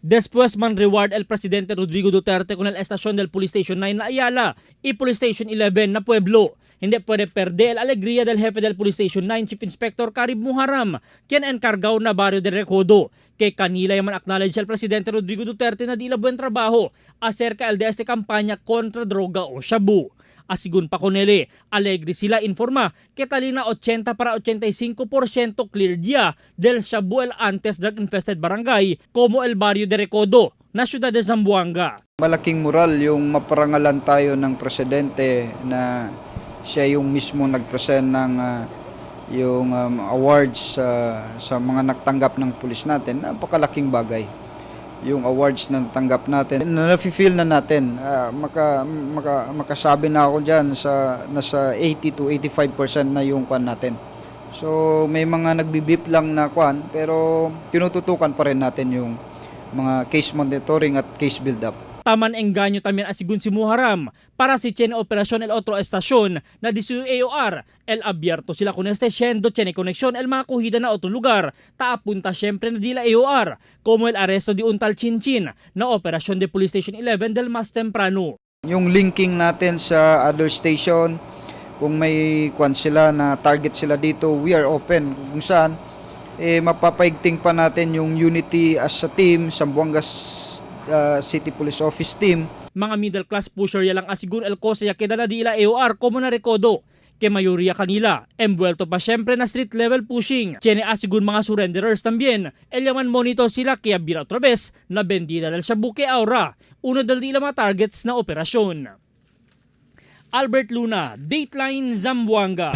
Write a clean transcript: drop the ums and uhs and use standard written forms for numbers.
Después man reward el Presidente Rodrigo Duterte con el estación del Police Station 9 na Ayala y Police Station 11 na Pueblo. Hindi pwede perde el alegría del jefe del Police Station 9, Chief Inspector Karib Muharram, quien encargao na Barrio del Recodo. Kay kanila yaman acknowledge el Presidente Rodrigo Duterte na dila buen trabaho acerca el de este kampanya kontra droga o shabu. Asigun pa konele, alegre sila informa que talina 80 para 85% clear dia del shabu el antes drug-infested barangay como el Barrio de Recodo na siyudad de Zamboanga. Malaking moral yung maparangalan tayo ng presidente na siya yung mismo nag-present ng yung awards sa mga nagtanggap ng pulis natin. Napakalaking bagay yung awards na natanggap natin. Nafe-feel na natin, makasabi na ako dyan sa nasa 80 to 85% na yung kwan natin. So may mga nagbibip lang na kwan, pero tinututukan pa rin natin yung mga case monitoring at case build-up. Taman engganyo también asigun si Muharram para si Chene Operasyon el otro estasyon na disu AOR el abierto sila con este siendo Chene Koneksyon el mga kuhida na otro lugar taapunta syempre na dila AOR como el arresto di Untal Chinchin na operasyon de Police Station 11 del mas temprano. Yung linking natin sa other station, kung may kwan sila na target sila dito, we are open kung saan mapapaigting pa natin yung unity as a team, Zamboanga City Police Office team. Mga middle class pusher yalang asigun el cosa ya queda na dila AOR como na Recodo. Que mayoría kanila, envuelto pa syempre na street level pushing. Tiene asigun mga surrenderers también. El yaman monitor sila kaya bira otra vez na bendida del shabu que aura. Uno del dila mga targets na operasyon. Albert Luna, Dateline Zamboanga.